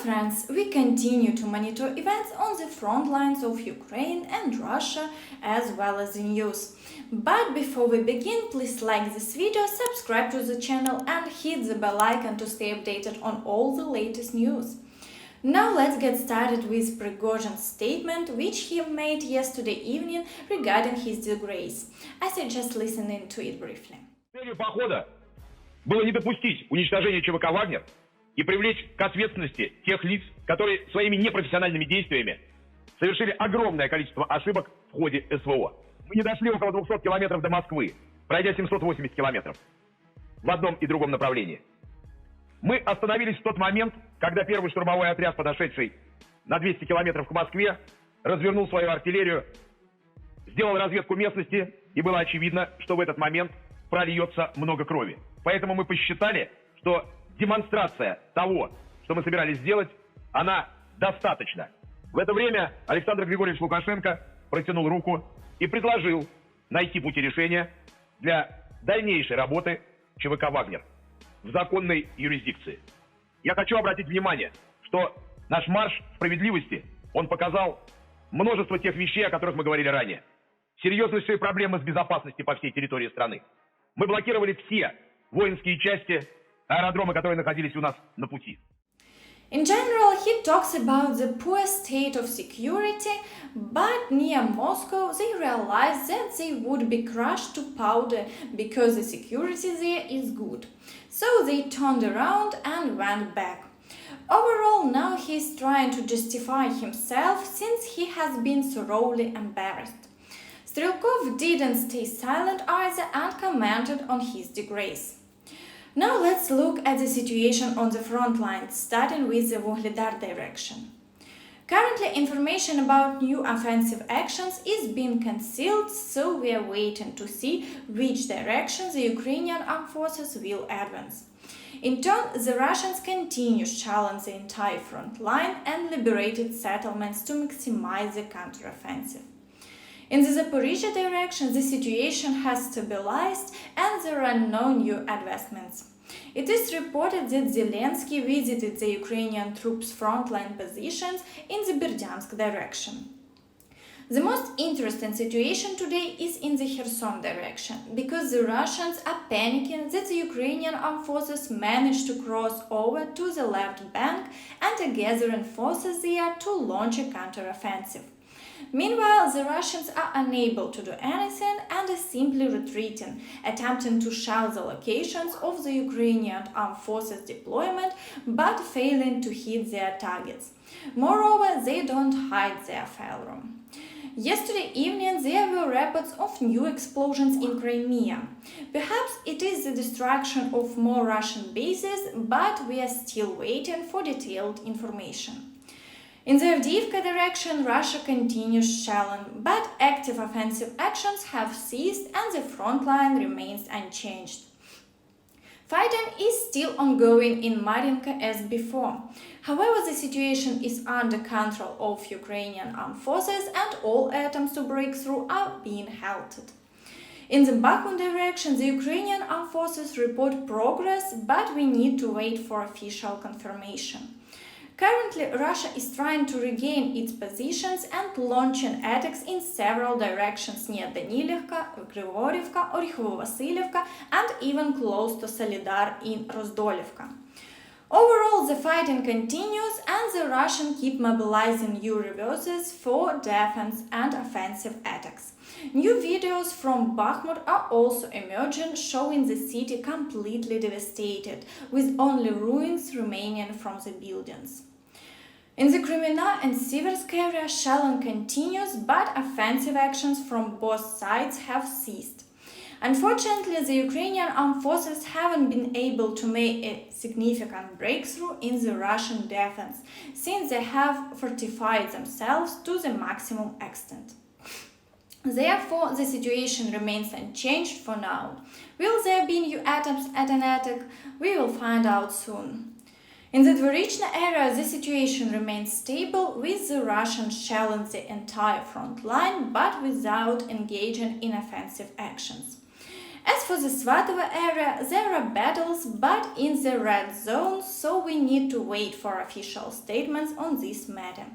friends, we continue to monitor events on the front lines of Ukraine and Russia as well as the news. But before we begin, please like this video, subscribe to the channel and hit the bell icon to stay updated on all the latest news. Now let's get started with Prigozhin's statement, which he made yesterday evening regarding his disgrace. I suggest listening to it briefly. Целью похода было не допустить уничтожения ЧВК «Вагнер» и привлечь к ответственности тех лиц, которые своими непрофессиональными действиями совершили огромное количество ошибок в ходе СВО. Мы не дошли около 200 километров до Москвы, пройдя 780 километров в одном и другом направлении. Мы остановились в тот момент, когда первый штурмовой отряд, подошедший на 200 километров к Москве, развернул свою артиллерию, сделал разведку местности, и было очевидно, что в этот момент прольется много крови. Поэтому мы посчитали, что демонстрация того, что мы собирались сделать, она достаточна. В это время Александр Григорьевич Лукашенко протянул руку и предложил найти пути решения для дальнейшей работы ЧВК «Вагнер» в законной юрисдикции. Я хочу обратить внимание, что наш марш справедливости, он показал множество тех вещей, о которых мы говорили ранее. Серьезнейшие проблемы с безопасностью по всей территории страны. Мы блокировали все воинские части, аэродромы, которые находились у нас на пути. In general, he talks about the poor state of security, but near Moscow they realized that they would be crushed to powder because the security there is good. So they turned around and went back. Overall, now he is trying to justify himself since he has been thoroughly embarrassed. Strelkov didn't stay silent either and commented on his disgrace. Now let's look at the situation on the front lines, starting with the Vuhledar direction. Currently, information about new offensive actions is being concealed, so we are waiting to see which direction the Ukrainian armed forces will advance. In turn, the Russians continue shelling the entire front line and liberated settlements to maximize the counteroffensive. In the Zaporizhia direction, the situation has stabilized and there are no new advancements. It is reported that Zelensky visited the Ukrainian troops' frontline positions in the Berdyansk direction. The most interesting situation today is in the Kherson direction, because the Russians are panicking that the Ukrainian armed forces managed to cross over to the left bank and are gathering forces there to launch a counteroffensive. Meanwhile, the Russians are unable to do anything and are simply retreating, attempting to shell the locations of the Ukrainian armed forces deployment, but failing to hit their targets. Moreover, they don't hide their failure. Yesterday evening, there were reports of new explosions in Crimea. Perhaps it is the destruction of more Russian bases, but we are still waiting for detailed information. In the Avdiivka direction, Russia continues shelling, but active offensive actions have ceased and the front line remains unchanged. Fighting is still ongoing in Mariinka as before. However, the situation is under control of Ukrainian armed forces and all attempts to break through are being halted. In the Bakhmut direction, the Ukrainian armed forces report progress, but we need to wait for official confirmation. Currently, Russia is trying to regain its positions and launching attacks in several directions near Danilivka, Grigorivka, Orikhovo-Vasilievka, and even close to Solidar in Rozdolivka. Overall, the fighting continues and the Russians keep mobilizing new reverses for defense and offensive attacks. New videos from Bakhmut are also emerging, showing the city completely devastated, with only ruins remaining from the buildings. In the Kreminna and Siversk area, shelling continues, but offensive actions from both sides have ceased. Unfortunately, the Ukrainian armed forces haven't been able to make a significant breakthrough in the Russian defense, since they have fortified themselves to the maximum extent. Therefore, the situation remains unchanged for now. Will there be new attempts at an attack? We will find out soon. In the Dvorichna area, the situation remains stable, with the Russians shelling the entire front line, but without engaging in offensive actions. As for the Svatovo area, there are battles, but in the red zone, so we need to wait for official statements on this matter.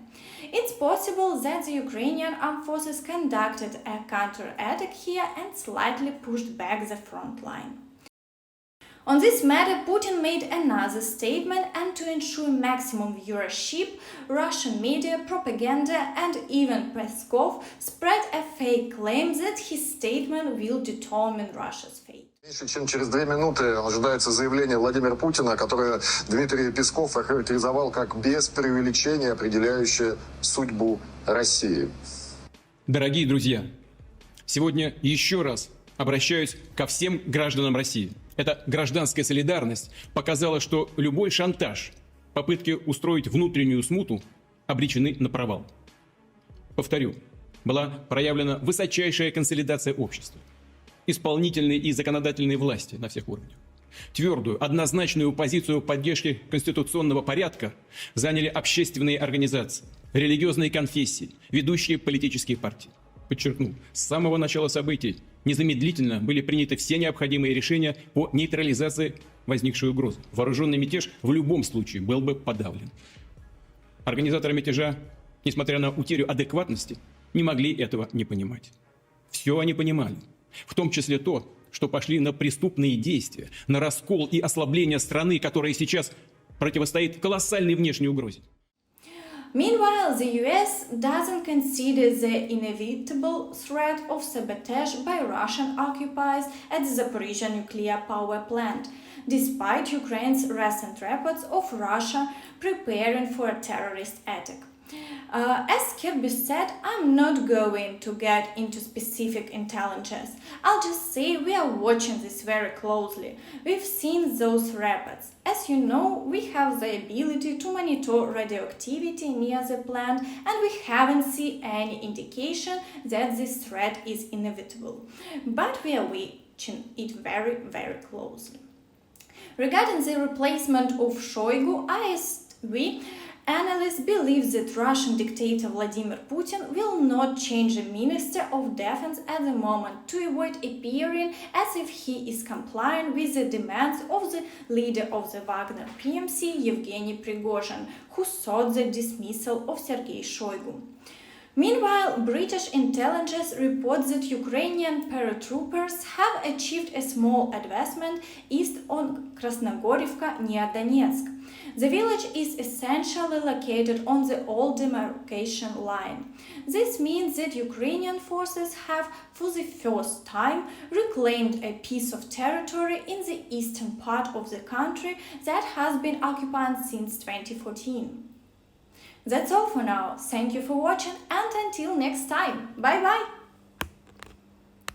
It's possible that the Ukrainian armed forces conducted a counter-attack here and slightly pushed back the front line. On this matter, Putin made another statement, and to ensure maximum viewership, Russian media, propaganda and even Peskov spread a fake claim that his statement will determine Russia's fate. Меньше чем через 2 минуты ожидается заявление Владимира Путина, которое Дмитрий Песков охарактеризовал как без преувеличения определяющее судьбу России. Дорогие друзья, сегодня еще раз обращаюсь ко всем гражданам России. Эта гражданская солидарность показала, что любой шантаж, попытки устроить внутреннюю смуту обречены на провал. Повторю, была проявлена высочайшая консолидация общества, исполнительной и законодательной власти на всех уровнях. Твердую, однозначную позицию поддержки конституционного порядка заняли общественные организации, религиозные конфессии, ведущие политические партии. Подчеркну, с самого начала событий незамедлительно были приняты все необходимые решения по нейтрализации возникшей угрозы. Вооруженный мятеж в любом случае был бы подавлен. Организаторы мятежа, несмотря на утерю адекватности, не могли этого не понимать. Все они понимали, в том числе то, что пошли на преступные действия, на раскол и ослабление страны, которая сейчас противостоит колоссальной внешней угрозе. Meanwhile, the US doesn't consider the inevitable threat of sabotage by Russian occupiers at the Zaporizhzhia nuclear power plant, despite Ukraine's recent reports of Russia preparing for a terrorist attack. As Kirby said, I'm not going to get into specific intelligence. I'll just say we are watching this very closely. We've seen those reports. As you know, we have the ability to monitor radioactivity near the plant, and we haven't seen any indication that this threat is inevitable. But we are watching it very, very closely. Regarding the replacement of Shoigu, analysts believe that Russian dictator Vladimir Putin will not change the Minister of Defense at the moment to avoid appearing as if he is complying with the demands of the leader of the Wagner PMC, Yevgeny Prigozhin, who sought the dismissal of Sergei Shoigu. Meanwhile, British intelligence reports that Ukrainian paratroopers have achieved a small advancement east on Krasnogorivka near Donetsk. The village is essentially located on the old demarcation line. This means that Ukrainian forces have, for the first time, reclaimed a piece of territory in the eastern part of the country that has been occupied since 2014. That's all for now. Thank you for watching, and until next time. Bye bye!